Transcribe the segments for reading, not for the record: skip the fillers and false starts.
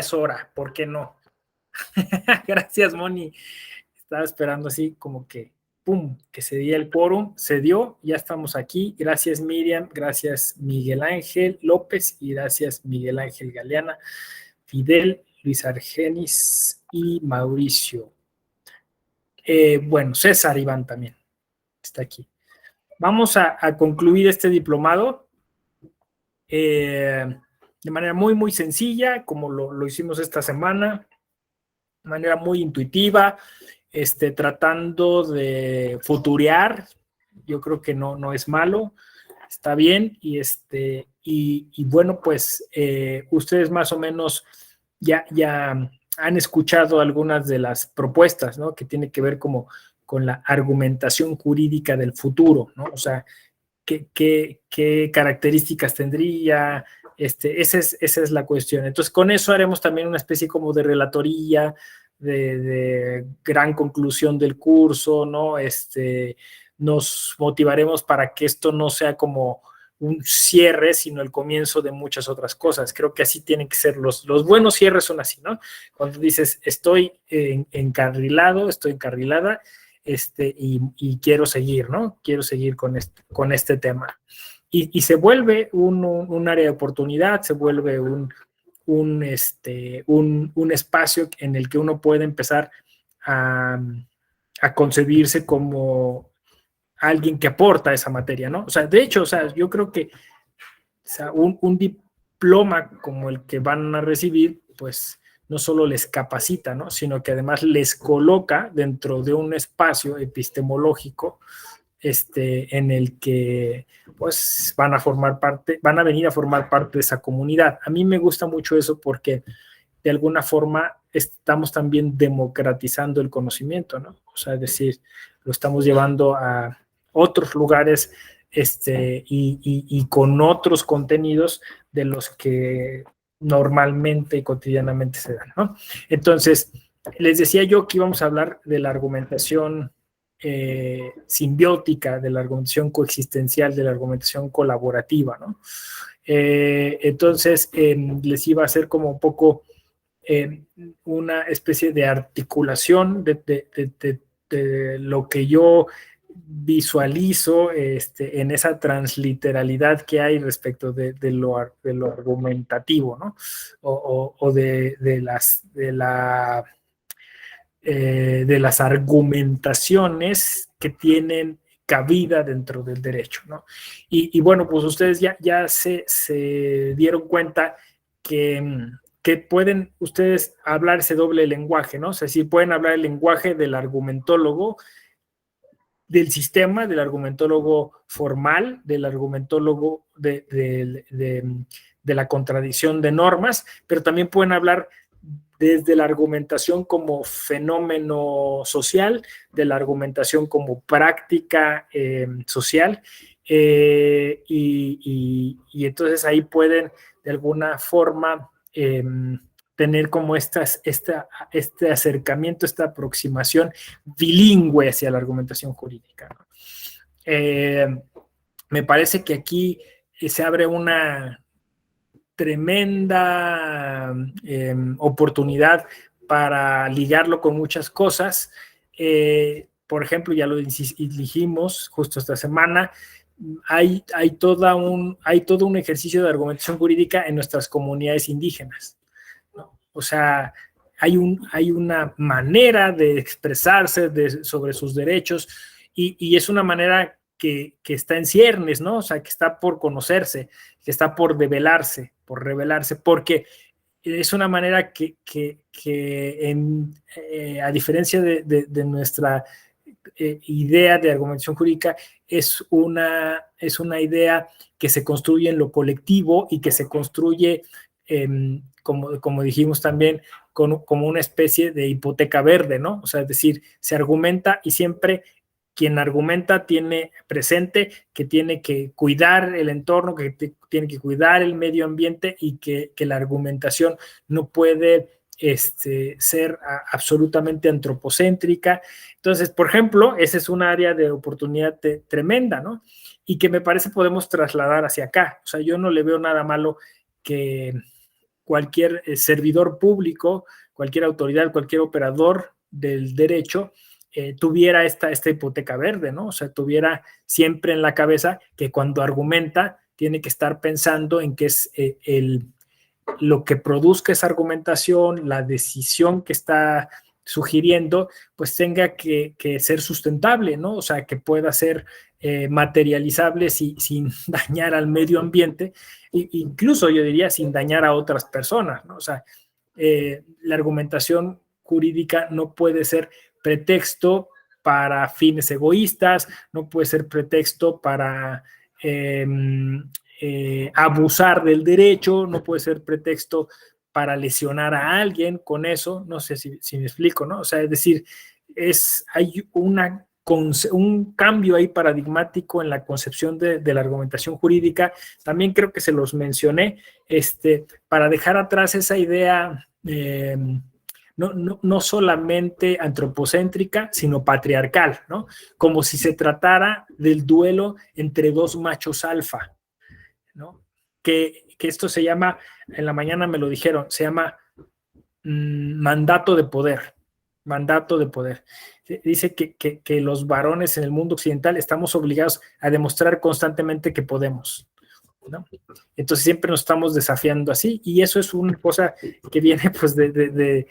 es hora, ¿por qué no? Gracias, Moni. Estaba esperando así como que, ¡pum!, que se diera el quórum. Se dio, ya estamos aquí. Gracias, Miriam. Gracias, Miguel Ángel López. Y gracias, Miguel Ángel Galeana, Fidel, Luis Argenis y Mauricio. Bueno, César Iván también está aquí. Vamos a concluir este diplomado de manera muy, muy sencilla, como lo hicimos esta semana, de manera muy intuitiva, tratando de futurear. Yo creo que no es malo, está bien, y bueno, pues ustedes más o menos ya han escuchado algunas de las propuestas, ¿no?, que tiene que ver como con la argumentación jurídica del futuro, ¿no? O sea, qué características tendría, esa es la cuestión. Entonces, con eso haremos también una especie como de relatoría, de gran conclusión del curso, ¿no? Nos motivaremos para que esto no sea como un cierre, sino el comienzo de muchas otras cosas. Creo que así tienen que ser los buenos cierres, son así, ¿no? Cuando dices, estoy encarrilado, estoy encarrilada, y quiero seguir, ¿no? Quiero seguir con este tema. Y se vuelve un área de oportunidad, se vuelve un espacio en el que uno puede empezar a concebirse como alguien que aporta esa materia, ¿no? O sea, de hecho, o sea, yo creo que, o sea, un diploma como el que van a recibir, pues no solo les capacita, ¿no?, sino que además les coloca dentro de un espacio epistemológico en el que pues van a venir a formar parte de esa comunidad. A mí me gusta mucho eso porque de alguna forma estamos también democratizando el conocimiento, ¿no? O sea, es decir, lo estamos llevando a otros lugares y con otros contenidos de los que normalmente y cotidianamente se dan, ¿no? Entonces, les decía yo que íbamos a hablar de la argumentación simbiótica, de la argumentación coexistencial, de la argumentación colaborativa, ¿no? Entonces, les iba a hacer como un poco una especie de articulación de lo que yo visualizo en esa transliteralidad que hay respecto de lo argumentativo, ¿no? O de las argumentaciones que tienen cabida dentro del derecho, ¿no? Y bueno, pues ustedes ya se dieron cuenta que pueden ustedes hablar ese doble lenguaje, ¿no? O sea, sí pueden hablar el lenguaje del argumentólogo, del sistema, del argumentólogo formal, del argumentólogo de la contradicción de normas, pero también pueden hablar desde la argumentación como fenómeno social, de la argumentación como práctica social, y entonces ahí pueden de alguna forma tener como este acercamiento, esta aproximación bilingüe hacia la argumentación jurídica, ¿no? Me parece que aquí se abre una tremenda oportunidad para ligarlo con muchas cosas. Por ejemplo, ya lo dijimos justo esta semana, hay todo un ejercicio de argumentación jurídica en nuestras comunidades indígenas, ¿no? O sea, hay una manera de expresarse sobre sus derechos y es una manera que está en ciernes, ¿no? O sea, que está por conocerse, que está por revelarse, porque es una manera que a diferencia de nuestra idea de argumentación jurídica, es una idea que se construye en lo colectivo y que se construye, como dijimos también, como una especie de hipoteca verde, ¿no? O sea, es decir, se argumenta y siempre quien argumenta tiene presente que tiene que cuidar el entorno, que tiene que cuidar el medio ambiente y que la argumentación no puede ser absolutamente antropocéntrica. Entonces, por ejemplo, esa es un área de oportunidad tremenda, ¿no? Y que me parece podemos trasladar hacia acá. O sea, yo no le veo nada malo que cualquier servidor público, cualquier autoridad, cualquier operador del derecho tuviera esta hipoteca verde, ¿no? O sea, tuviera siempre en la cabeza que cuando argumenta tiene que estar pensando en que es lo que produzca esa argumentación, la decisión que está sugiriendo, pues tenga que ser sustentable, ¿no? O sea, que pueda ser materializable sin dañar al medio ambiente, incluso yo diría sin dañar a otras personas, ¿no? O sea, la argumentación jurídica no puede ser pretexto para fines egoístas, no puede ser pretexto para abusar del derecho, no puede ser pretexto para lesionar a alguien con eso, no sé si me explico, ¿no? O sea, es decir, hay un cambio ahí paradigmático en la concepción de la argumentación jurídica. También creo que se los mencioné, para dejar atrás esa idea no solamente antropocéntrica, sino patriarcal, ¿no? Como si se tratara del duelo entre dos machos alfa, ¿no? Que esto se llama, en la mañana me lo dijeron, se llama mandato de poder. Mandato de poder. Dice que los varones en el mundo occidental estamos obligados a demostrar constantemente que podemos, ¿no? Entonces siempre nos estamos desafiando así, y eso es una cosa que viene pues de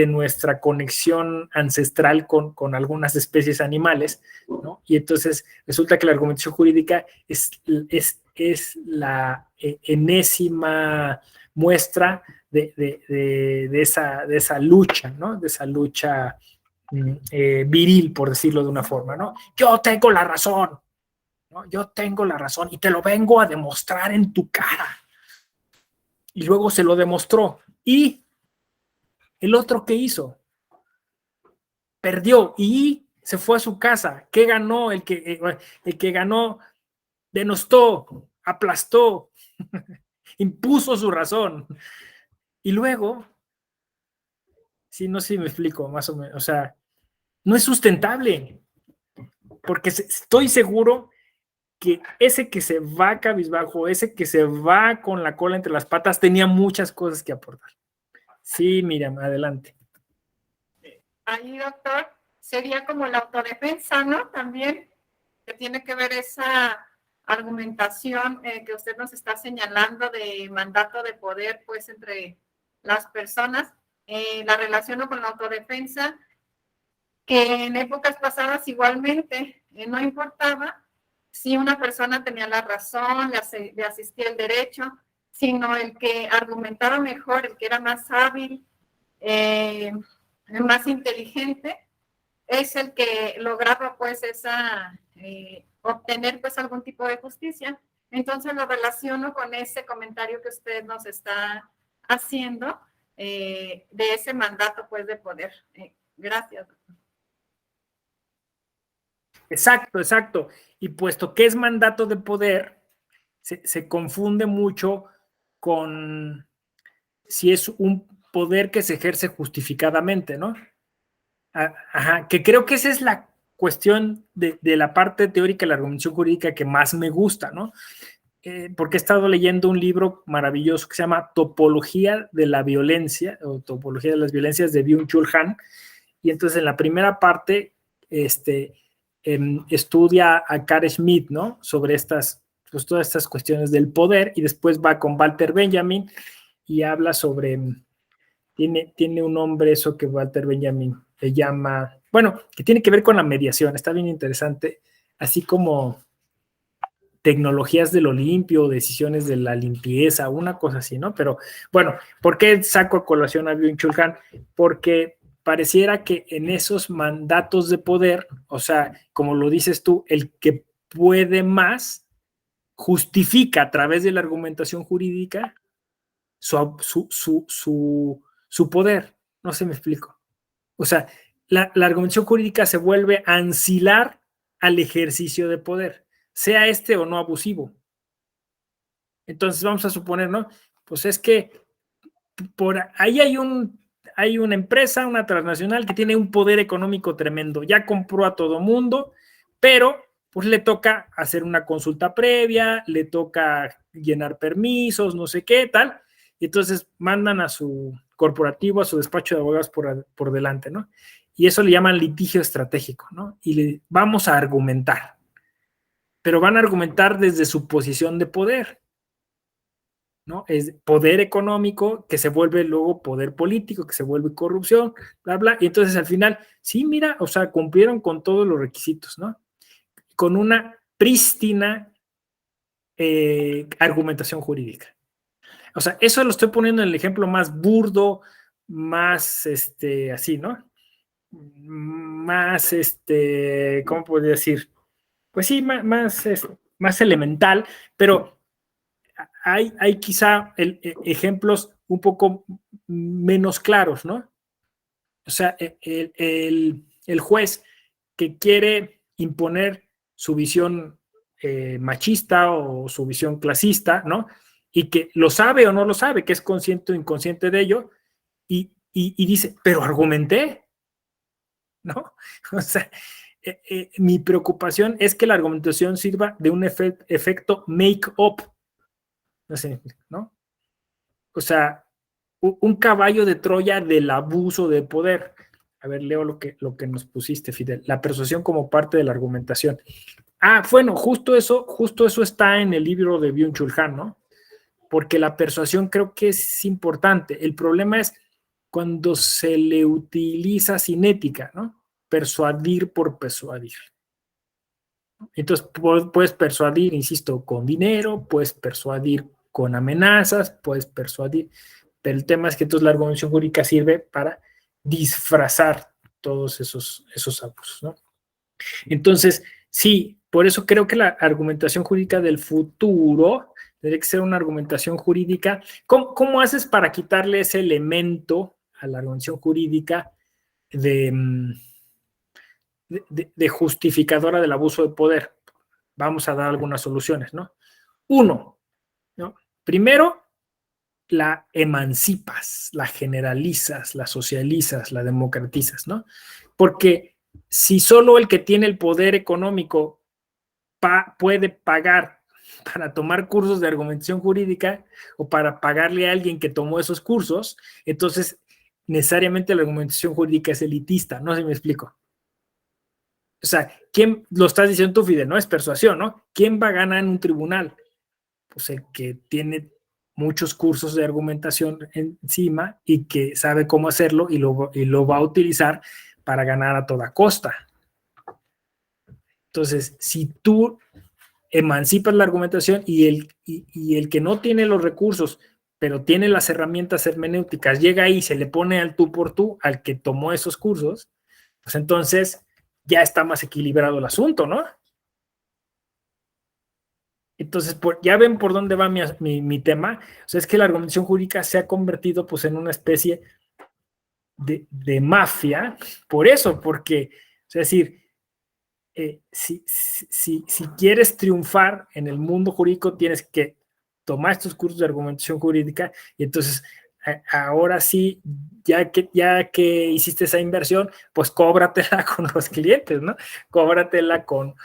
nuestra conexión ancestral con algunas especies animales, ¿no? Y entonces resulta que la argumentación jurídica es la enésima muestra de esa lucha, ¿no? De esa lucha viril, por decirlo de una forma, ¿no? Yo tengo la razón, ¿no? Yo tengo la razón y te lo vengo a demostrar en tu cara. Y luego se lo demostró. ¿Y el otro qué hizo? Perdió y se fue a su casa. ¿Qué ganó? El que ganó denostó, aplastó, impuso su razón. Y luego, sí, no sé si me explico más o menos, o sea, no es sustentable, porque estoy seguro que ese que se va cabizbajo, ese que se va con la cola entre las patas, tenía muchas cosas que aportar. Sí, Miriam, adelante. Ahí, doctor, sería como la autodefensa, ¿no? También, que tiene que ver esa argumentación que usted nos está señalando de mandato de poder, pues, entre las personas. La relaciono con la autodefensa, que en épocas pasadas igualmente no importaba si una persona tenía la razón, le asistía el derecho, sino el que argumentaba mejor, el que era más hábil, más inteligente, es el que lograba pues obtener pues algún tipo de justicia. Entonces lo relaciono con ese comentario que usted nos está haciendo de ese mandato pues de poder. Gracias. Exacto, exacto. Y puesto que es mandato de poder, se confunde mucho con si es un poder que se ejerce justificadamente, ¿no? Ajá, que creo que esa es la cuestión de la parte teórica de la argumentación jurídica que más me gusta, ¿no? Porque he estado leyendo un libro maravilloso que se llama Topología de la Violencia, o Topología de las Violencias, de Byung-Chul Han, y entonces en la primera parte estudia a Carl Schmitt, ¿no? Sobre pues todas estas cuestiones del poder, y después va con Walter Benjamin y habla sobre, tiene un nombre eso que Walter Benjamin le llama, bueno, que tiene que ver con la mediación, está bien interesante, así como tecnologías de lo limpio, decisiones de la limpieza, una cosa así, ¿no? Pero bueno, ¿por qué saco a colación a Byung-Chul Han? Porque pareciera que en esos mandatos de poder, o sea, como lo dices tú, el que puede más justifica a través de la argumentación jurídica su poder. No sé si me explico. O sea, la argumentación jurídica se vuelve ancilar al ejercicio de poder, sea o no abusivo. Entonces vamos a suponer, ¿no? Pues es que por ahí hay una empresa, una transnacional que tiene un poder económico tremendo, ya compró a todo mundo, pero pues le toca hacer una consulta previa, le toca llenar permisos, no sé qué, tal, y entonces mandan a su corporativo, a su despacho de abogados por delante, ¿no? Y eso le llaman litigio estratégico, ¿no? Y vamos a argumentar, pero van a argumentar desde su posición de poder, ¿no? Es poder económico que se vuelve luego poder político, que se vuelve corrupción, bla, bla. Y entonces al final, sí, mira, o sea, cumplieron con todos los requisitos, ¿no? Con una prístina argumentación jurídica. O sea, eso lo estoy poniendo en el ejemplo más burdo, más, así, ¿no? Más, ¿cómo podría decir? Pues sí, más elemental, pero hay quizá ejemplos un poco menos claros, ¿no? O sea, el juez que quiere imponer su visión machista o su visión clasista, ¿no? Y que lo sabe o no lo sabe, que es consciente o inconsciente de ello, y dice, pero argumenté, ¿no? O sea, mi preocupación es que la argumentación sirva de un efecto make-up, no sé, ¿no? O sea, un caballo de Troya del abuso de poder. A ver, leo lo que nos pusiste, Fidel. La persuasión como parte de la argumentación. Ah, bueno, justo eso está en el libro de Byung-Chul Han, ¿no? Porque la persuasión creo que es importante. El problema es cuando se le utiliza sin ética, ¿no? Persuadir por persuadir. Entonces, puedes persuadir, insisto, con dinero, puedes persuadir con amenazas, puedes persuadir, pero el tema es que entonces la argumentación jurídica sirve para disfrazar todos esos abusos, ¿no? Entonces, sí, por eso creo que la argumentación jurídica del futuro debe ser una argumentación jurídica. ¿Cómo haces para quitarle ese elemento a la argumentación jurídica de justificadora del abuso de poder? Vamos a dar algunas soluciones, ¿no? Uno, ¿no? Primero, la emancipas, la generalizas, la socializas, la democratizas, ¿no? Porque si solo el que tiene el poder económico puede pagar para tomar cursos de argumentación jurídica o para pagarle a alguien que tomó esos cursos, entonces necesariamente la argumentación jurídica es elitista, no sé si me explico. O sea, ¿quién lo estás diciendo tú, Fidel? No es persuasión, ¿no? ¿Quién va a ganar en un tribunal? Pues el que tiene muchos cursos de argumentación encima y que sabe cómo hacerlo y lo va a utilizar para ganar a toda costa. Entonces, si tú emancipas la argumentación y el que no tiene los recursos, pero tiene las herramientas hermenéuticas, llega ahí y se le pone al tú por tú al que tomó esos cursos, pues entonces ya está más equilibrado el asunto, ¿no? Entonces, ya ven por dónde va mi tema. O sea, es que la argumentación jurídica se ha convertido pues en una especie de mafia, por eso, porque, es decir, si quieres triunfar en el mundo jurídico, tienes que tomar estos cursos de argumentación jurídica y entonces ahora sí, ya que hiciste esa inversión, pues cóbratela con los clientes, ¿no? Cóbratela con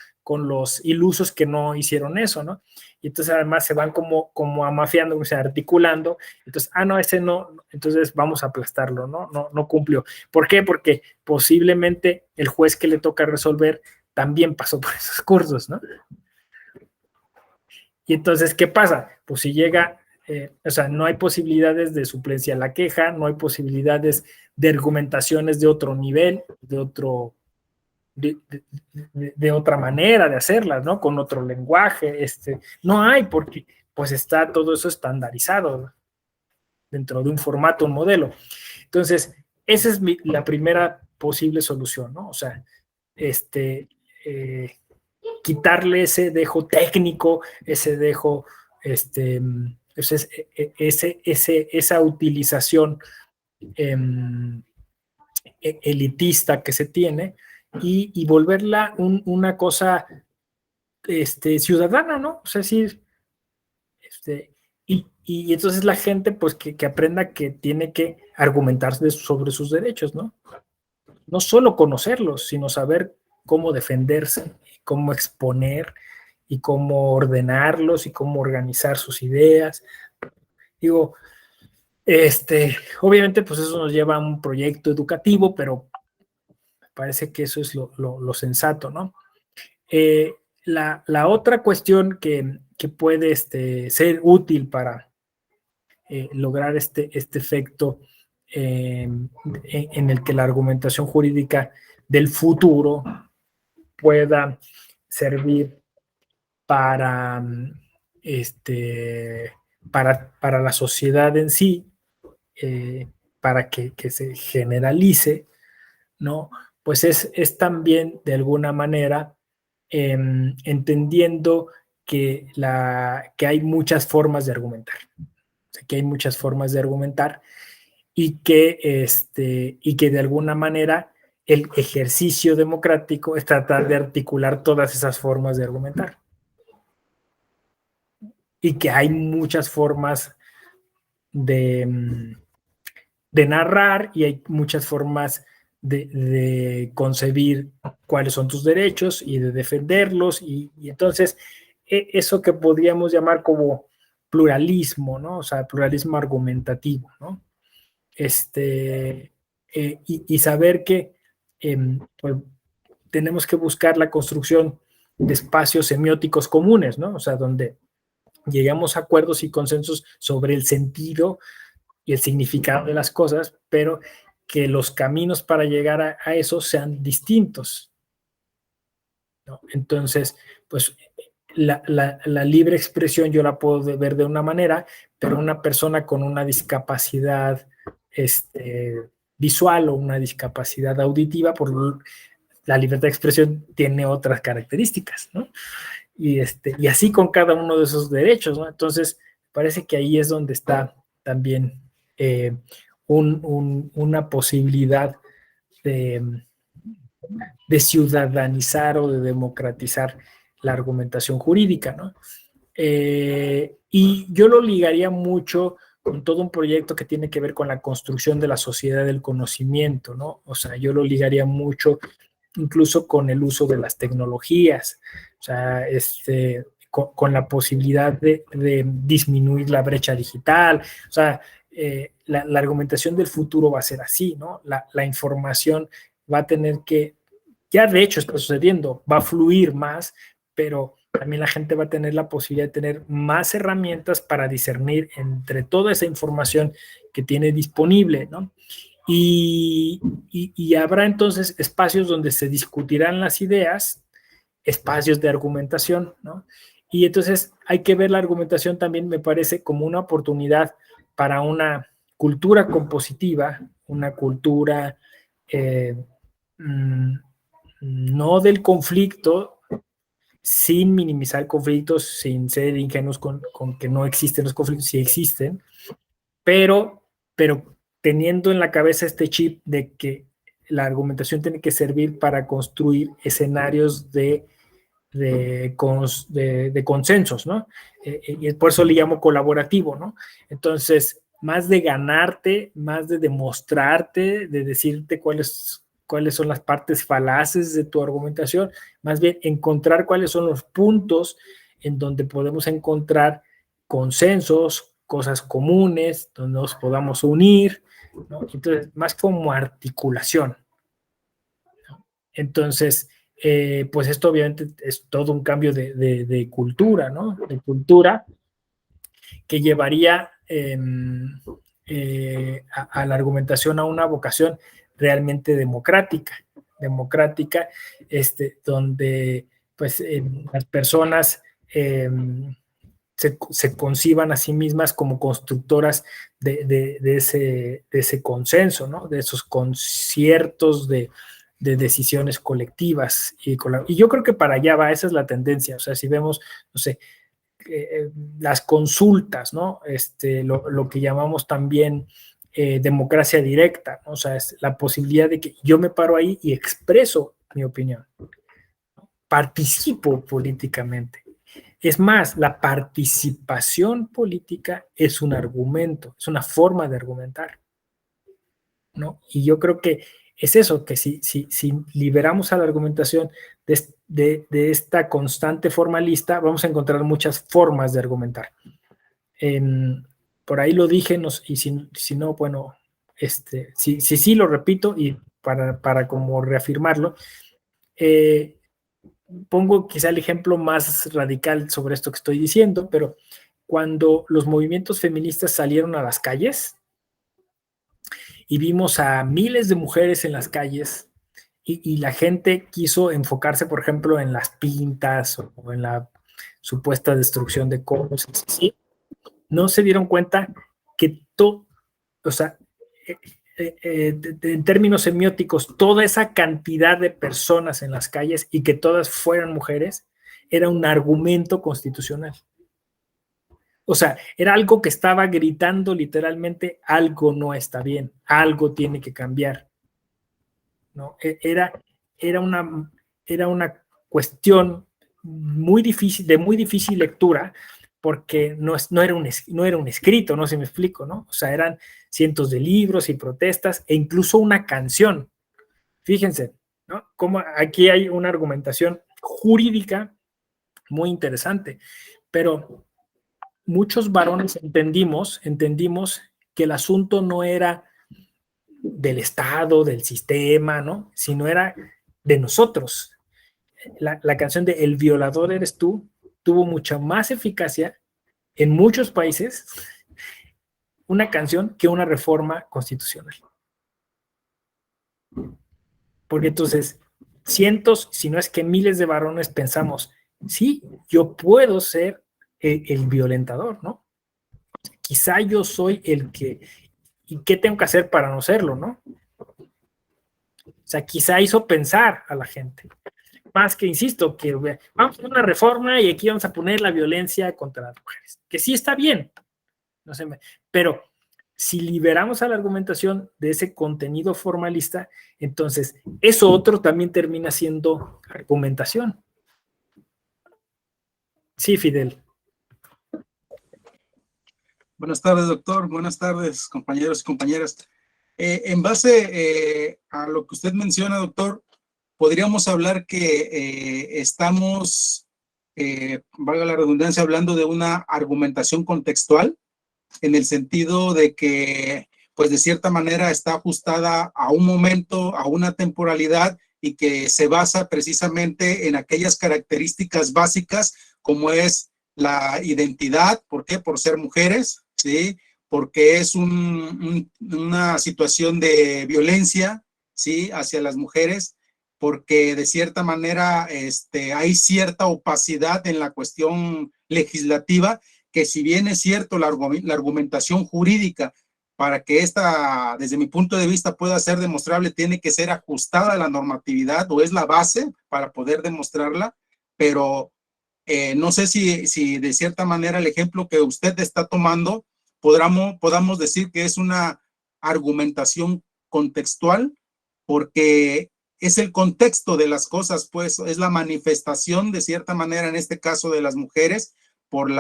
los ilusos que no hicieron eso, ¿no? Y entonces además se van como amafiando, o sea, articulando. Entonces, no, ese no, entonces vamos a aplastarlo, ¿no? No cumplió. ¿Por qué? Porque posiblemente el juez que le toca resolver también pasó por esos cursos, ¿no? Y entonces, ¿qué pasa? Pues si llega, o sea, no hay posibilidades de suplencia a la queja, no hay posibilidades de argumentaciones de otro nivel, de otra manera de hacerlas, ¿no? Con otro lenguaje, no hay porque pues está todo eso estandarizado, ¿no? Dentro de un formato, un modelo. Entonces, esa es la primera posible solución, ¿no? O sea, quitarle ese dejo técnico, ese dejo, esa utilización elitista que se tiene y volverla una cosa ciudadana, ¿no? O sea, decir, y entonces la gente, pues, que aprenda que tiene que argumentar sobre sus derechos, ¿no? No solo conocerlos, sino saber cómo defenderse, cómo exponer y cómo ordenarlos y cómo organizar sus ideas. Digo, Obviamente, pues eso nos lleva a un proyecto educativo, pero me parece que eso es lo sensato, ¿no? La otra cuestión que puede ser útil para lograr este efecto en el que la argumentación jurídica del futuro pueda servir para, para la sociedad en sí, para que se generalice, ¿no? Pues es también de alguna manera entendiendo que hay muchas formas de argumentar, o sea, que hay muchas formas de argumentar y que de alguna manera el ejercicio democrático es tratar de articular todas esas formas de argumentar y que hay muchas formas de, de narrar y hay muchas formas de concebir cuáles son tus derechos y de defenderlos y entonces eso que podríamos llamar como pluralismo, ¿no? O sea, pluralismo argumentativo, ¿no? Y saber que pues, tenemos que buscar la construcción de espacios semióticos comunes, ¿no? O sea, donde llegamos a acuerdos y consensos sobre el sentido y el significado de las cosas, pero que los caminos para llegar a eso sean distintos, ¿no? Entonces, pues la libre expresión yo la puedo ver de una manera, pero una persona con una discapacidad visual o una discapacidad auditiva, por la libertad de expresión tiene otras características, ¿no? Y así con cada uno de esos derechos, ¿no? Entonces, parece que ahí es donde está también una posibilidad de ciudadanizar o de democratizar la argumentación jurídica, ¿no? Y yo lo ligaría mucho con todo un proyecto que tiene que ver con la construcción de la sociedad del conocimiento, ¿no? O sea, yo lo ligaría mucho incluso con el uso de las tecnologías, o sea, con la posibilidad de disminuir la brecha digital, o sea, la argumentación del futuro va a ser así, ¿no? La información va a tener que, ya de hecho está sucediendo, va a fluir más, pero también la gente va a tener la posibilidad de tener más herramientas para discernir entre toda esa información que tiene disponible, ¿no? Y habrá entonces espacios donde se discutirán las ideas, espacios de argumentación, ¿no? Y entonces hay que ver la argumentación también, me parece, como una oportunidad para una cultura compositiva, una cultura no del conflicto, sin minimizar conflictos, sin ser ingenuos con que no existen los conflictos, sí existen, pero teniendo en la cabeza este chip de que la argumentación tiene que servir para construir escenarios de consensos, ¿no? Y por eso le llamo colaborativo, ¿no? Entonces, más de ganarte, más de demostrarte, de decirte cuáles son las partes falaces de tu argumentación, más bien encontrar cuáles son los puntos en donde podemos encontrar consensos, cosas comunes, donde nos podamos unir, ¿no? Entonces, más como articulación, ¿no? Entonces, pues esto obviamente es todo un cambio de cultura, ¿no? De cultura que llevaría a la argumentación a una vocación realmente democrática, donde pues las personas se conciban a sí mismas como constructoras de ese consenso, ¿no? De esos conciertos de decisiones colectivas. Y yo creo que para allá va, esa es la tendencia. O sea, si vemos, no sé, las consultas, ¿no? Lo que llamamos también democracia directa, ¿no? O sea, es la posibilidad de que yo me paro ahí y expreso mi opinión, ¿no? Participo políticamente. Es más, la participación política es un argumento, es una forma de argumentar, ¿no? Y yo creo que es eso, que si liberamos a la argumentación de esta constante formalista, vamos a encontrar muchas formas de argumentar. por ahí lo dije, y si no, bueno, sí lo repito, y para como reafirmarlo, pongo quizá el ejemplo más radical sobre esto que estoy diciendo, pero cuando los movimientos feministas salieron a las calles y vimos a miles de mujeres en las calles y la gente quiso enfocarse, por ejemplo, en las pintas o en la supuesta destrucción de cosas, ¿sí? No se dieron cuenta que todo, o sea, en términos semióticos, toda esa cantidad de personas en las calles y que todas fueran mujeres, era un argumento constitucional. O sea, era algo que estaba gritando literalmente, algo no está bien, algo tiene que cambiar, ¿no? Era una cuestión muy difícil, de muy difícil lectura, porque no era un escrito, no sé si me explico, ¿no? O sea, eran cientos de libros y protestas e incluso una canción. Fíjense, ¿no? Como aquí hay una argumentación jurídica muy interesante, pero muchos varones entendimos que el asunto no era del Estado, del sistema, ¿no? Sino era de nosotros. La canción de El violador eres tú tuvo mucha más eficacia en muchos países, una canción, que una reforma constitucional. Porque entonces cientos, si no es que miles de varones pensamos, sí, yo puedo ser el violentador, ¿no? Quizá yo soy el que, ¿y qué tengo que hacer para no serlo, no? O sea, quizá hizo pensar a la gente. Más que, insisto, que vamos a hacer una reforma y aquí vamos a poner la violencia contra las mujeres, que sí está bien, no sé, pero si liberamos a la argumentación de ese contenido formalista, entonces eso otro también termina siendo argumentación. Sí, Fidel. Buenas tardes, doctor. Buenas tardes, compañeros y compañeras. En base a lo que usted menciona, doctor, podríamos hablar que estamos, valga la redundancia, hablando de una argumentación contextual, en el sentido de que, pues de cierta manera está ajustada a un momento, a una temporalidad, y que se basa precisamente en aquellas características básicas como es la identidad. ¿Por qué? Por ser mujeres, ¿sí? Porque es una situación de violencia, ¿sí? Hacia las mujeres, porque de cierta manera hay cierta opacidad en la cuestión legislativa, que si bien es cierto la argumentación jurídica para que esta, desde mi punto de vista, pueda ser demostrable, tiene que ser ajustada a la normatividad, o es la base para poder demostrarla, pero no sé si de cierta manera el ejemplo que usted está tomando podamos decir que es una argumentación contextual, porque es el contexto de las cosas, pues es la manifestación de cierta manera, en este caso de las mujeres, por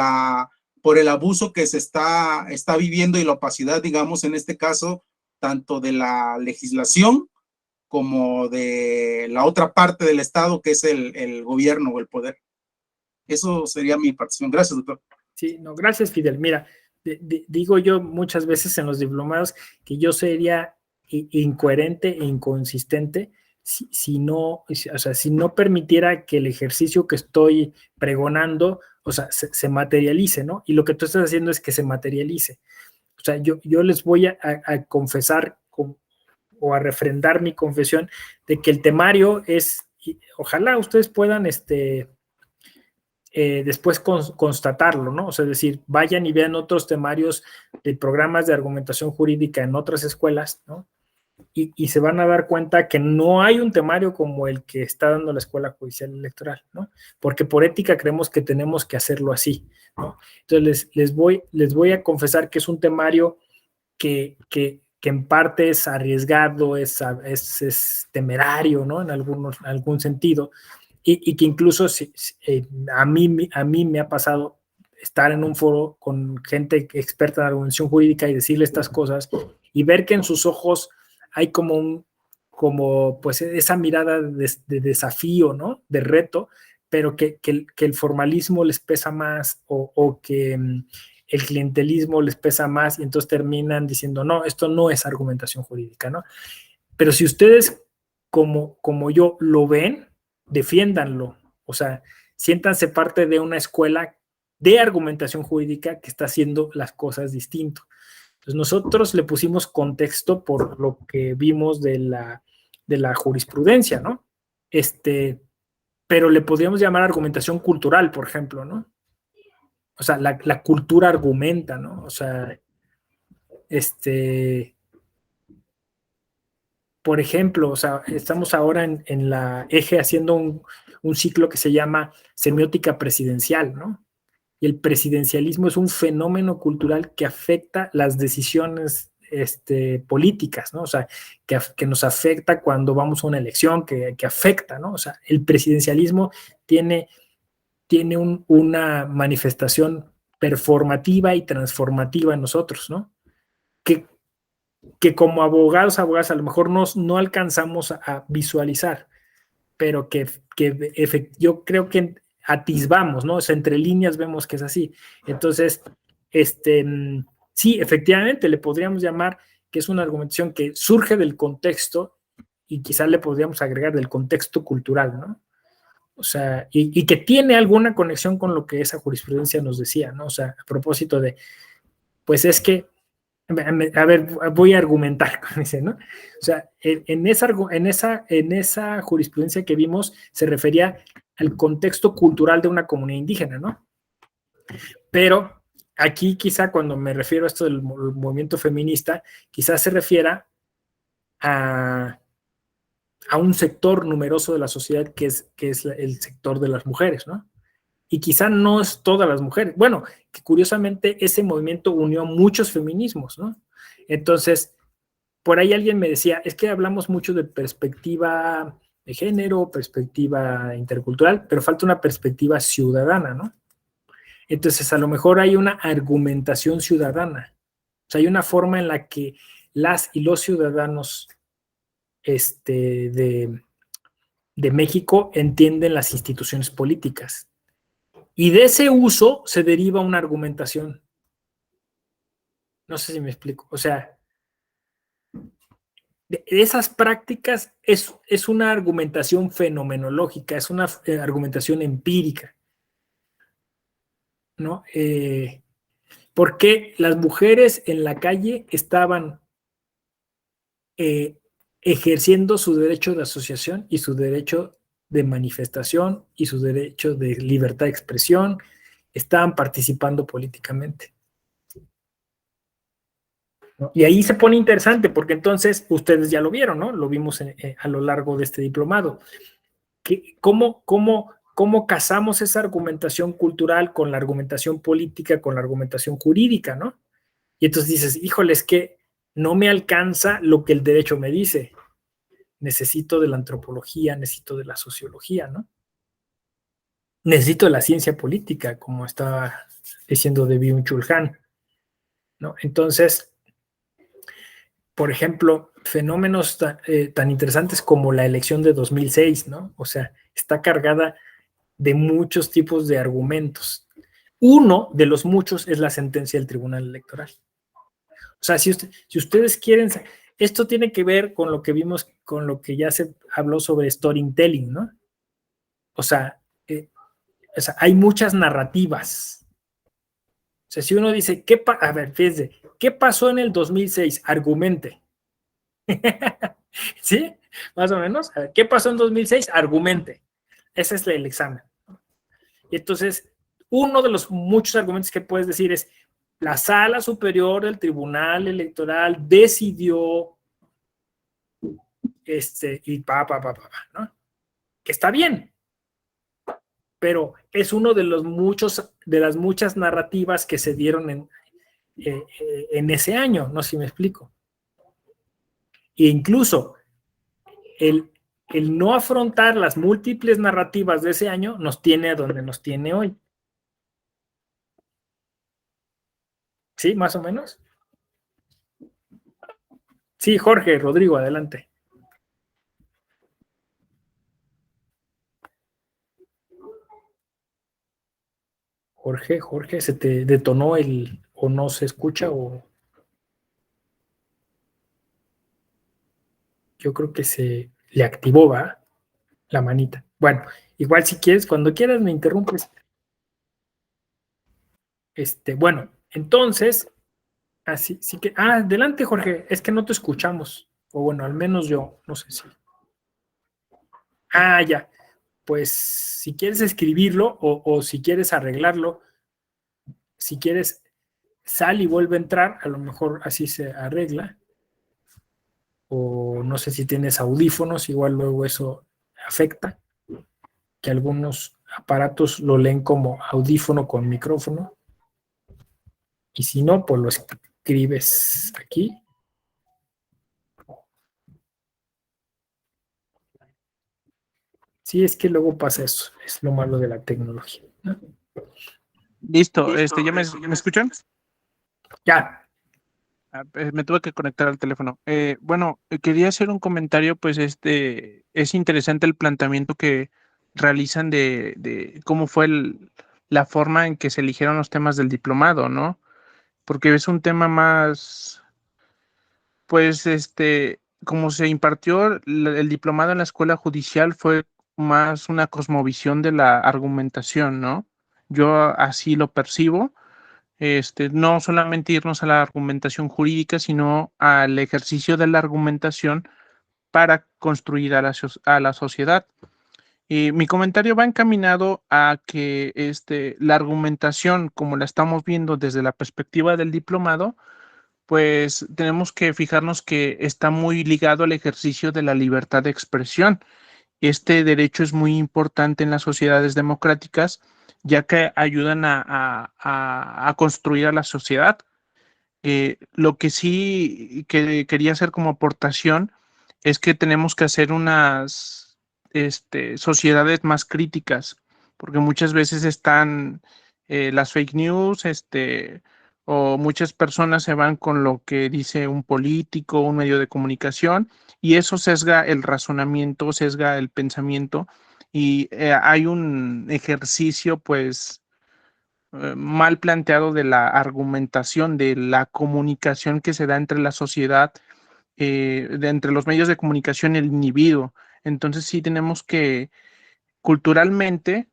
el abuso que se está viviendo y la opacidad, digamos, en este caso, tanto de la legislación como de la otra parte del Estado, que es el gobierno o el poder. Eso sería mi participación. Gracias, doctor. Sí, no, gracias, Fidel. Mira, digo yo muchas veces en los diplomados que yo sería incoherente e inconsistente si no permitiera que el ejercicio que estoy pregonando, o sea, se materialice, ¿no? Y lo que tú estás haciendo es que se materialice. O sea, yo les voy a confesar o a refrendar mi confesión de que el temario es, ojalá ustedes puedan después constatarlo, ¿no? O sea, es decir, vayan y vean otros temarios de programas de argumentación jurídica en otras escuelas, ¿no? Y se van a dar cuenta que no hay un temario como el que está dando la Escuela Judicial Electoral, ¿no? Porque por ética creemos que tenemos que hacerlo así, ¿no? Entonces les voy a confesar que es un temario que en parte es arriesgado, es temerario, ¿no? En algún sentido, y que incluso a mí me ha pasado estar en un foro con gente experta en argumentación jurídica y decirle estas cosas y ver que en sus ojos hay como pues esa mirada de desafío, ¿no? De reto, pero que el formalismo les pesa más o que el clientelismo les pesa más y entonces terminan diciendo, no, esto no es argumentación jurídica, ¿no? Pero si ustedes, como yo, lo ven, defiéndanlo. O sea, siéntanse parte de una escuela de argumentación jurídica que está haciendo las cosas distinto. Entonces nosotros le pusimos contexto por lo que vimos de la jurisprudencia, ¿no? Pero le podríamos llamar argumentación cultural, por ejemplo, ¿no? O sea, la cultura argumenta, ¿no? O sea, por ejemplo, o sea, estamos ahora en la EGE haciendo un ciclo que se llama semiótica presidencial, ¿no? Y el presidencialismo es un fenómeno cultural que afecta las decisiones políticas, ¿no? O sea, que nos afecta cuando vamos a una elección, que afecta, ¿no? O sea, el presidencialismo tiene una manifestación performativa y transformativa en nosotros, ¿no? Que como abogadas, a lo mejor no alcanzamos a visualizar, pero que yo creo que atisbamos, ¿no? O sea, entre líneas vemos que es así. Entonces, sí, efectivamente, le podríamos llamar que es una argumentación que surge del contexto y quizás le podríamos agregar del contexto cultural, ¿no? O sea, y que tiene alguna conexión con lo que esa jurisprudencia nos decía, ¿no? O sea, a propósito de, pues es que, a ver, voy a argumentar, como dice, ¿no? O sea, en esa jurisprudencia que vimos se refería al contexto cultural de una comunidad indígena, ¿no? Pero aquí quizá cuando me refiero a esto del movimiento feminista, quizás se refiera a un sector numeroso de la sociedad que es el sector de las mujeres, ¿no? Y quizá no es todas las mujeres. Bueno, que curiosamente ese movimiento unió muchos feminismos, ¿no? Entonces, por ahí alguien me decía, es que hablamos mucho de perspectiva de género, perspectiva intercultural, pero falta una perspectiva ciudadana, ¿no? Entonces, a lo mejor hay una argumentación ciudadana. O sea, hay una forma en la que las y los ciudadanos de México entienden las instituciones políticas. Y de ese uso se deriva una argumentación. No sé si me explico. O sea, de esas prácticas es una argumentación fenomenológica, es una argumentación empírica, ¿no? Porque las mujeres en la calle estaban ejerciendo su derecho de asociación y su derecho de manifestación y su derecho de libertad de expresión, estaban participando políticamente. ¿No? Y ahí se pone interesante porque entonces ustedes ya lo vieron, ¿no? Lo vimos a lo largo de este diplomado. ¿Cómo casamos esa argumentación cultural con la argumentación política, con la argumentación jurídica, ¿no? Y entonces dices, híjole, es que no me alcanza lo que el derecho me dice. Necesito de la antropología, necesito de la sociología, ¿no? Necesito de la ciencia política, como estaba diciendo de Byung-Chul Han, ¿no? Entonces, por ejemplo, fenómenos tan interesantes como la elección de 2006, ¿no? O sea, está cargada de muchos tipos de argumentos. Uno de los muchos es la sentencia del Tribunal Electoral. O sea, si ustedes quieren, esto tiene que ver con lo que vimos, con lo que ya se habló sobre storytelling, ¿no? O sea, hay muchas narrativas. O sea, si uno dice, a ver, fíjense, ¿qué pasó en el 2006? Argumente. ¿Sí? Más o menos. A ver, ¿qué pasó en 2006? Argumente. Ese es el examen. Y entonces, uno de los muchos argumentos que puedes decir es, la Sala Superior del Tribunal Electoral decidió y ¿no? Que está bien, pero es uno de las muchas narrativas que se dieron en ese año, no sé si me explico. E incluso el no afrontar las múltiples narrativas de ese año nos tiene a donde nos tiene hoy. ¿Sí? ¿Más o menos? Sí, Jorge, Rodrigo, adelante. Jorge, ¿se te detonó o no se escucha o...? Yo creo que se le activó, ¿va? La manita. Bueno, igual si quieres, cuando quieras me interrumpes. Bueno, entonces, así, sí que, adelante, Jorge, es que no te escuchamos, o bueno, al menos yo, no sé si. Ya, pues si quieres escribirlo o si quieres arreglarlo, si quieres, sal y vuelve a entrar, a lo mejor así se arregla, o no sé si tienes audífonos, igual luego eso afecta, que algunos aparatos lo leen como audífono con micrófono, y si no, pues lo escribes aquí. Sí, es que luego pasa eso, es lo malo de la tecnología, ¿no? Listo, ¿ya me escuchan? Ya. Me tuve que conectar al teléfono. Bueno, quería hacer un comentario, pues es interesante el planteamiento que realizan de cómo fue la forma en que se eligieron los temas del diplomado, ¿no? Porque es un tema más, pues como se impartió el diplomado en la escuela judicial fue más una cosmovisión de la argumentación, ¿no? Yo así lo percibo, no solamente irnos a la argumentación jurídica, sino al ejercicio de la argumentación para construir a la sociedad. Y mi comentario va encaminado a que la argumentación, como la estamos viendo desde la perspectiva del diplomado, pues tenemos que fijarnos que está muy ligado al ejercicio de la libertad de expresión. Este derecho es muy importante en las sociedades democráticas, ya que ayudan a construir a la sociedad. Lo que sí que quería hacer como aportación es que tenemos que hacer unas sociedades más críticas, porque muchas veces están las fake news, o muchas personas se van con lo que dice un político, un medio de comunicación, y eso sesga el razonamiento, sesga el pensamiento, y hay un ejercicio, pues, mal planteado de la argumentación, de la comunicación que se da entre la sociedad, entre los medios de comunicación y el individuo. Entonces sí tenemos que culturalmente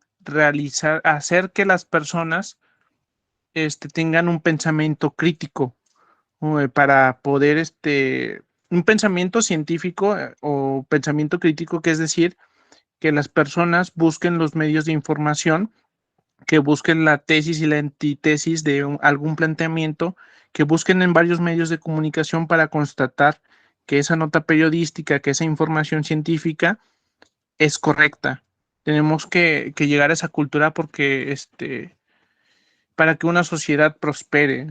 hacer que las personas tengan un pensamiento crítico, para poder, un pensamiento científico, o pensamiento crítico, que es decir, que las personas busquen los medios de información, que busquen la tesis y la antítesis de algún planteamiento, que busquen en varios medios de comunicación para constatar que esa nota periodística, que esa información científica es correcta. Tenemos que llegar a esa cultura porque para que una sociedad prospere.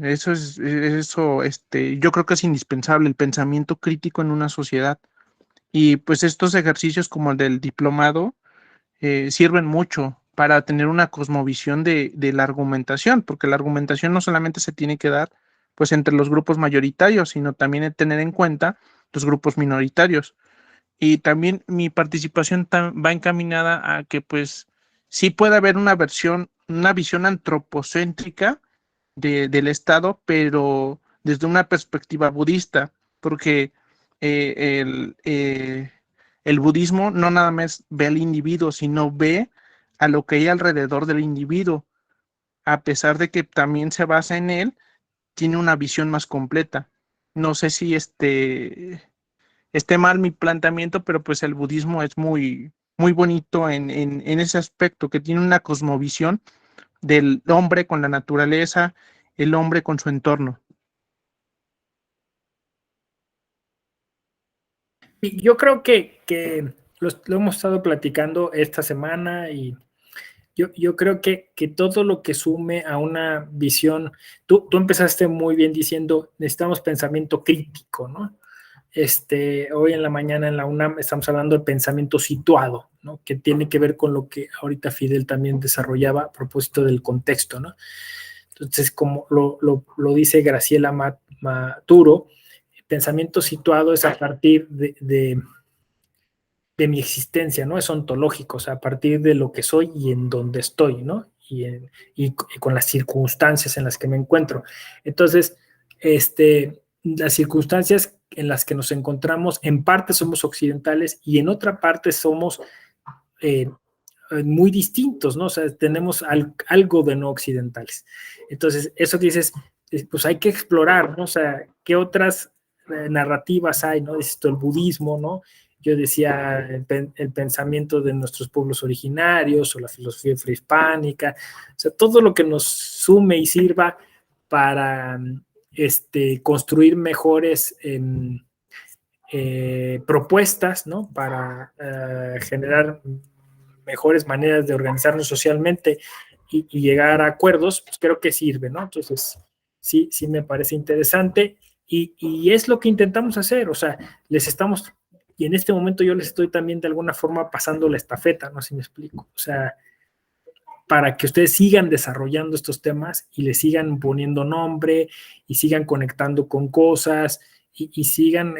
Yo creo que es indispensable el pensamiento crítico en una sociedad. Y pues estos ejercicios como el del diplomado sirven mucho para tener una cosmovisión de la argumentación, porque la argumentación no solamente se tiene que dar pues entre los grupos mayoritarios, sino también tener en cuenta los grupos minoritarios. Y también mi participación va encaminada a que pues sí puede haber una visión antropocéntrica del Estado, pero desde una perspectiva budista, porque eh, el, eh, el budismo no nada más ve al individuo, sino ve a lo que hay alrededor del individuo. A pesar de que también se basa en él, tiene una visión más completa. No sé si esté mal mi planteamiento, pero pues el budismo es muy, muy bonito en ese aspecto, que tiene una cosmovisión del hombre con la naturaleza, el hombre con su entorno. Y yo creo que lo hemos estado platicando esta semana y yo creo que todo lo que sume a una visión, tú empezaste muy bien diciendo, necesitamos pensamiento crítico, ¿no? Hoy en la mañana en la UNAM estamos hablando de pensamiento situado, ¿no? Que tiene que ver con lo que ahorita Fidel también desarrollaba a propósito del contexto, ¿no? Entonces, como lo dice Graciela Maturo, pensamiento situado es a partir de mi existencia, ¿no? Es ontológico, o sea, a partir de lo que soy y en donde estoy, ¿no? y con las circunstancias en las que me encuentro. Entonces, las circunstancias en las que nos encontramos, en parte somos occidentales y en otra parte somos muy distintos, ¿no? O sea, tenemos algo de no occidentales. Entonces, eso dices, pues hay que explorar, ¿no? O sea, ¿qué otras narrativas hay, ¿no? Esto, el budismo, ¿no? Yo decía el pensamiento de nuestros pueblos originarios o la filosofía prehispánica, o sea, todo lo que nos sume y sirva para construir mejores propuestas, ¿no? Para generar mejores maneras de organizarnos socialmente y llegar a acuerdos, pues creo que sirve, ¿no? Entonces, sí me parece interesante y es lo que intentamos hacer, o sea, y en este momento yo les estoy también de alguna forma pasando la estafeta, no sé si me explico, o sea, para que ustedes sigan desarrollando estos temas y le sigan poniendo nombre y sigan conectando con cosas y sigan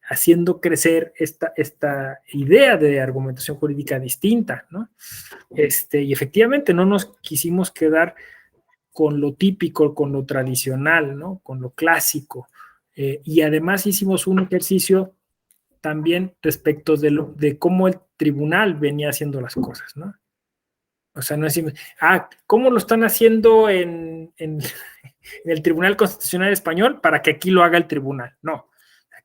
haciendo crecer esta idea de argumentación jurídica distinta, ¿no? Y efectivamente no nos quisimos quedar con lo típico, con lo tradicional, ¿no? Con lo clásico. Y además hicimos un ejercicio también respecto de cómo el tribunal venía haciendo las cosas, ¿no? O sea, no decimos, ¿cómo lo están haciendo en el Tribunal Constitucional Español para que aquí lo haga el tribunal? No.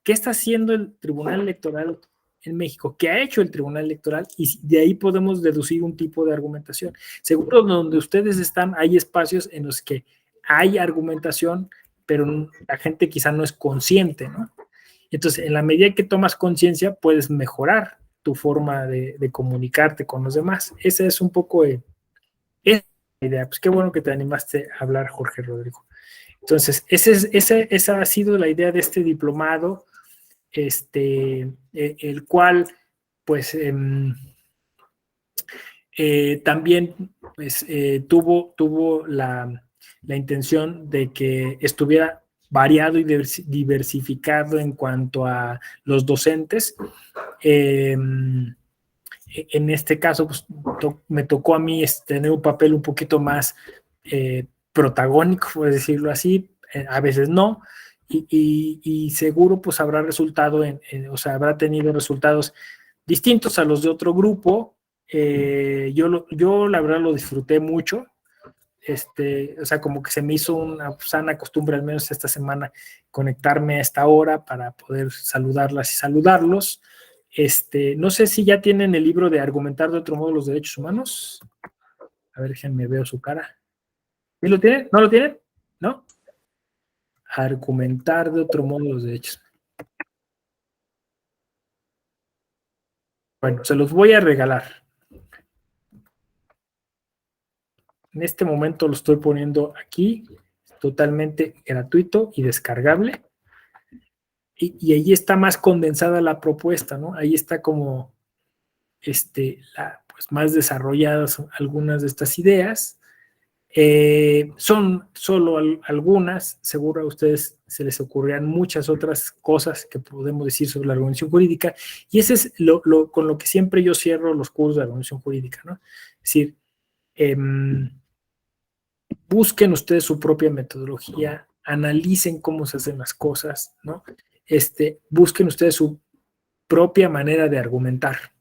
¿Qué está haciendo el Tribunal Electoral en México? ¿Qué ha hecho el Tribunal Electoral? Y de ahí podemos deducir un tipo de argumentación. Seguro donde ustedes están hay espacios en los que hay argumentación, pero la gente quizá no es consciente, ¿no? Entonces, en la medida que tomas conciencia, puedes mejorar tu forma de comunicarte con los demás. Esa es un poco esa idea. Pues qué bueno que te animaste a hablar, Jorge Rodrigo. Entonces, esa ha sido la idea de este diplomado, el cual, pues, también pues, tuvo la intención de que estuviera variado y diversificado en cuanto a los docentes. En este caso, pues, me tocó a mí tener un papel un poquito más protagónico, por decirlo así, a veces no, y seguro pues habrá resultado o sea, habrá tenido resultados distintos a los de otro grupo. Yo la verdad lo disfruté mucho. O sea, como que se me hizo una sana costumbre, al menos esta semana, conectarme a esta hora para poder saludarlas y saludarlos. No sé si ya tienen el libro de Argumentar de otro modo los derechos humanos. A ver, déjenme veo su cara. ¿Sí lo tienen? ¿No lo tienen? ¿No? Argumentar de otro modo los derechos. Bueno, se los voy a regalar. En este momento lo estoy poniendo aquí, totalmente gratuito y descargable. Y ahí está más condensada la propuesta, ¿no? Ahí está como pues más desarrolladas algunas de estas ideas. Son solo algunas, seguro a ustedes se les ocurrirán muchas otras cosas que podemos decir sobre la argumentación jurídica, y ese es con lo que siempre yo cierro los cursos de argumentación jurídica, ¿no? Es decir, busquen ustedes su propia metodología, analicen cómo se hacen las cosas, ¿no? Busquen ustedes su propia manera de argumentar.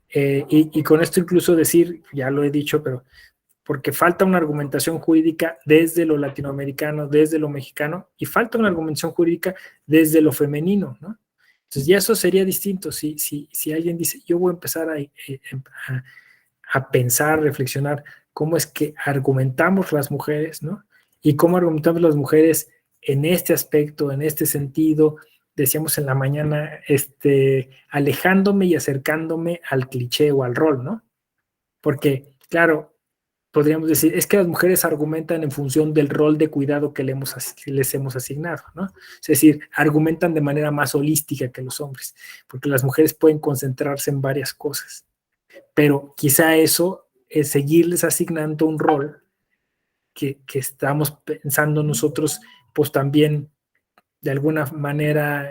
Y con esto incluso decir, ya lo he dicho, pero porque falta una argumentación jurídica desde lo latinoamericano, desde lo mexicano, y falta una argumentación jurídica desde lo femenino, ¿no? Entonces ya eso sería distinto si alguien dice, yo voy a empezar a pensar, reflexionar cómo es que argumentamos las mujeres, ¿no? Y cómo argumentamos las mujeres en este aspecto, en este sentido, decíamos en la mañana, alejándome y acercándome al cliché o al rol, ¿no? Porque, claro, podríamos decir, es que las mujeres argumentan en función del rol de cuidado que les hemos asignado, ¿no? Es decir, argumentan de manera más holística que los hombres, porque las mujeres pueden concentrarse en varias cosas, pero quizá eso es seguirles asignando un rol que estamos pensando nosotros, pues también de alguna manera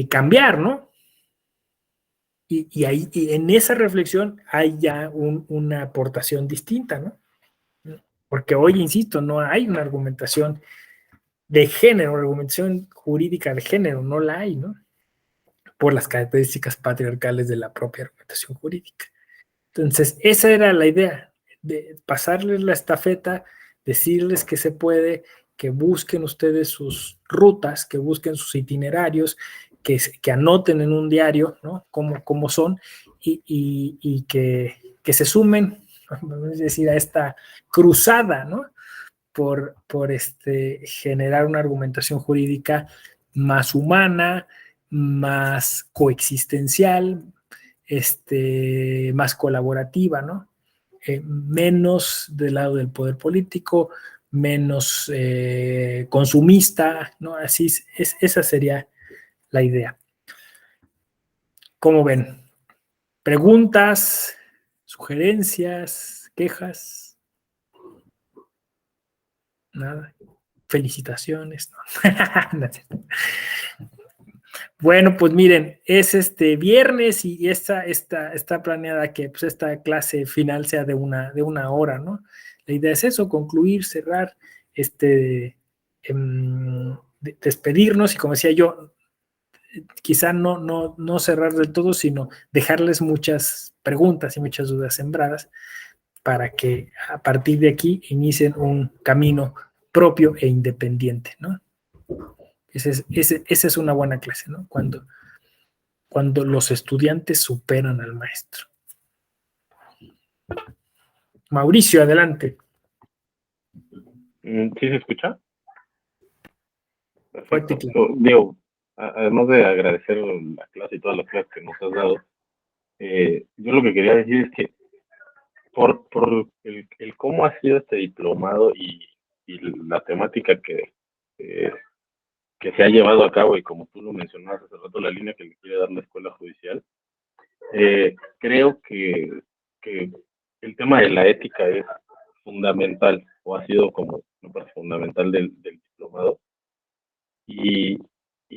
cambiar, ¿no? y ahí, y en esa reflexión hay ya una aportación distinta, ¿no? Porque hoy, insisto, no hay una argumentación de género, argumentación jurídica de género, no la hay, ¿no? Por las características patriarcales de la propia argumentación jurídica. Entonces, esa era la idea, de pasarles la estafeta, decirles que se puede, que busquen ustedes sus rutas, que busquen sus itinerarios, que anoten en un diario, ¿no? Cómo son, y que se sumen, vamos a decir, a esta cruzada, ¿no? Por generar una argumentación jurídica más humana, más coexistencial, más colaborativa, ¿no? Menos del lado del poder político, menos consumista, ¿no? Así esa sería la idea. ¿Cómo ven? ¿Preguntas, sugerencias, quejas? Nada. Felicitaciones. ¿No? Bueno, pues miren, es este viernes y está planeada que pues, esta clase final sea de una hora, ¿no? La idea es eso, concluir, cerrar, despedirnos y como decía yo, quizá no cerrar del todo, sino dejarles muchas preguntas y muchas dudas sembradas para que a partir de aquí inicien un camino propio e independiente, ¿no? Esa es una buena clase, ¿no? Cuando los estudiantes superan al maestro. Mauricio, adelante. ¿Sí se escucha? Fuerte, Perfecto. claro. Diego, además de agradecer la clase y todas las clases que nos has dado, yo lo que quería decir es que por el cómo ha sido este diplomado y la temática que se ha llevado a cabo y como tú lo mencionabas hace rato, la línea que le quiere dar la escuela judicial, creo que el tema de la ética es fundamental o ha sido como una parte fundamental del diplomado y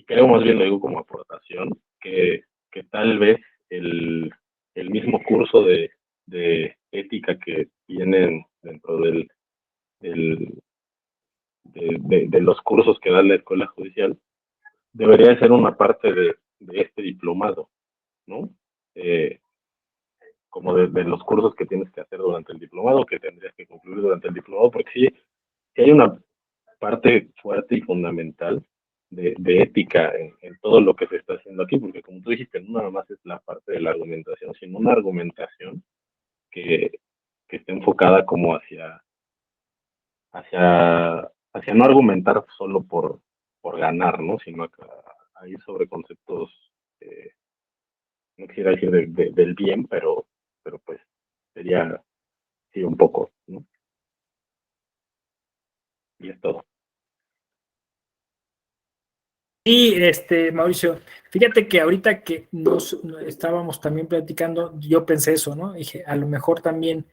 creo más bien lo digo como aportación que tal vez el mismo curso de ética que tienen dentro de los cursos que da la escuela judicial debería de ser una parte de este diplomado, ¿no? Como de los cursos que tienes que hacer durante el diplomado, que tendrías que concluir durante el diplomado, porque sí hay una parte fuerte y fundamental de ética en todo lo que se está haciendo aquí, porque como tú dijiste, no nada más es la parte de la argumentación, sino una argumentación que esté enfocada como hacia no argumentar solo por ganar, ¿no? Sino a ir sobre conceptos, no quisiera decir del bien, pero pues sería, sí, un poco, ¿no? Y es todo. Y Mauricio, fíjate que ahorita que nos estábamos también platicando, yo pensé eso, ¿no? Dije, a lo mejor también,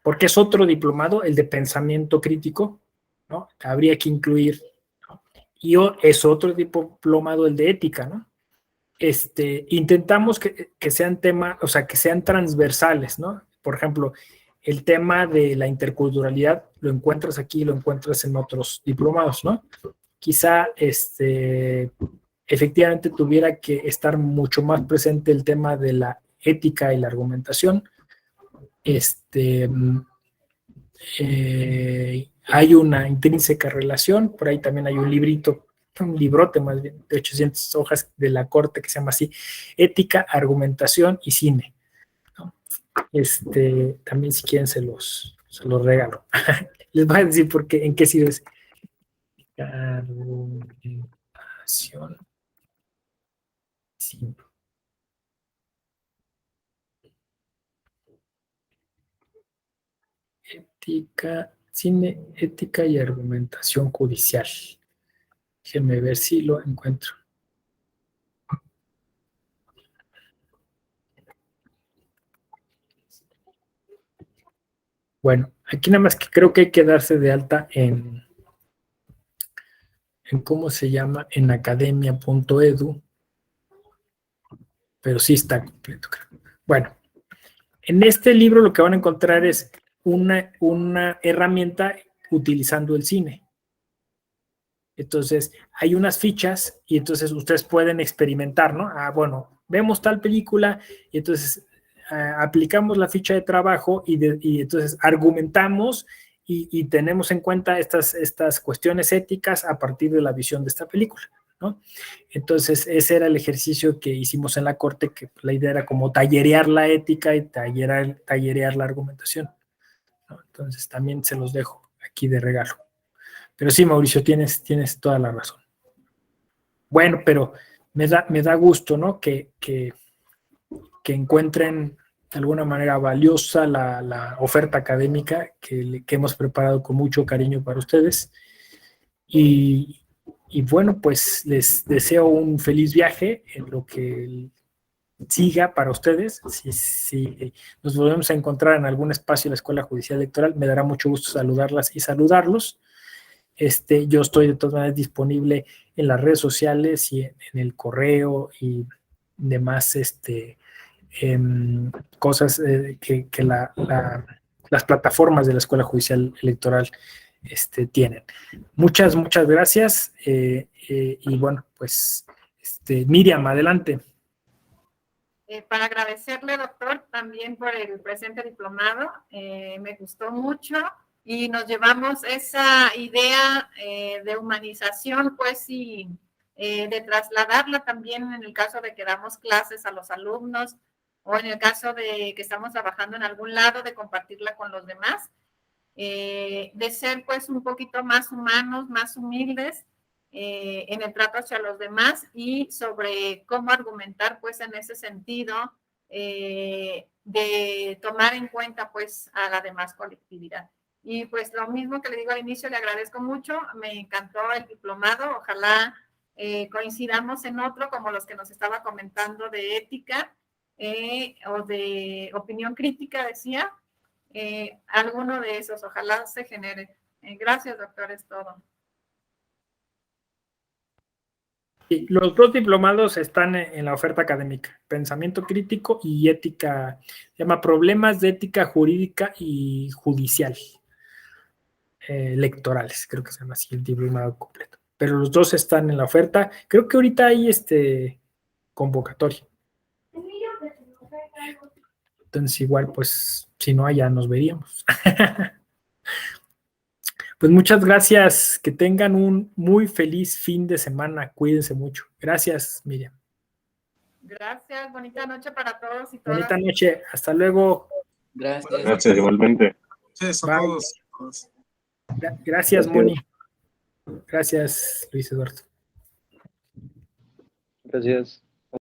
porque es otro diplomado, el de pensamiento crítico, ¿no? Habría que incluir, ¿no? Y es otro diplomado, el de ética, ¿no? Intentamos que sean temas, o sea, que sean transversales, ¿no? Por ejemplo, el tema de la interculturalidad lo encuentras aquí, lo encuentras en otros diplomados, ¿no? Quizá efectivamente tuviera que estar mucho más presente el tema de la ética y la argumentación. Hay una intrínseca relación, por ahí también hay un librote más bien, de 800 hojas de la Corte que se llama así, Ética, Argumentación y Cine, ¿no? También si quieren se los regalo. Les voy a decir en qué sirve ese. Argumentación. Sí. Ética, cine, ética y argumentación judicial. Déjenme ver si lo encuentro. Bueno, aquí nada más que creo que hay que darse de alta en ¿cómo se llama? En academia.edu. pero sí está completo, creo. Bueno, en este libro lo que van a encontrar es una herramienta utilizando el cine. Entonces, hay unas fichas y entonces ustedes pueden experimentar, ¿no? Bueno, vemos tal película y entonces aplicamos la ficha de trabajo y entonces argumentamos y tenemos en cuenta estas cuestiones éticas a partir de la visión de esta película, ¿no? Entonces, ese era el ejercicio que hicimos en la corte, que la idea era como tallerear la ética y tallerear la argumentación, ¿no? Entonces, también se los dejo aquí de regalo. Pero sí, Mauricio, tienes toda la razón. Bueno, pero me da gusto, ¿no? Que encuentren de alguna manera valiosa la oferta académica que hemos preparado con mucho cariño para ustedes. Y bueno, pues les deseo un feliz viaje en lo que siga para ustedes. Si nos volvemos a encontrar en algún espacio de la Escuela Judicial Electoral, me dará mucho gusto saludarlas y saludarlos. Yo estoy de todas maneras disponible en las redes sociales y en el correo y demás cosas que las plataformas de la Escuela Judicial Electoral tienen. Muchas gracias. Y bueno, pues Miriam, adelante. Para agradecerle, doctor, también por el presente diplomado. Me gustó mucho. Y nos llevamos esa idea de humanización, pues, y de trasladarla también en el caso de que damos clases a los alumnos o en el caso de que estamos trabajando en algún lado, de compartirla con los demás, de ser, pues, un poquito más humanos, más humildes en el trato hacia los demás y sobre cómo argumentar, pues, en ese sentido de tomar en cuenta, pues, a la demás colectividad. Y pues lo mismo que le digo al inicio, le agradezco mucho, me encantó el diplomado, ojalá coincidamos en otro como los que nos estaba comentando de ética o de opinión crítica, decía, alguno de esos, ojalá se genere. Gracias, doctor, es todo. Sí, los dos diplomados están en la oferta académica, pensamiento crítico y ética, se llama Problemas de Ética Jurídica y Judicial. Electorales, creo que se llama así el diplomado completo. Pero los dos están en la oferta. Creo que ahorita hay convocatoria. Entonces, igual, pues, si no, allá nos veríamos. Pues muchas gracias. Que tengan un muy feliz fin de semana. Cuídense mucho. Gracias, Miriam. Gracias. Bonita noche para todos y todas. Bonita noche. Hasta luego. Gracias. Gracias, igualmente. Gracias a Bye. todos. Gracias, Moni. Gracias, Luis Eduardo. Gracias.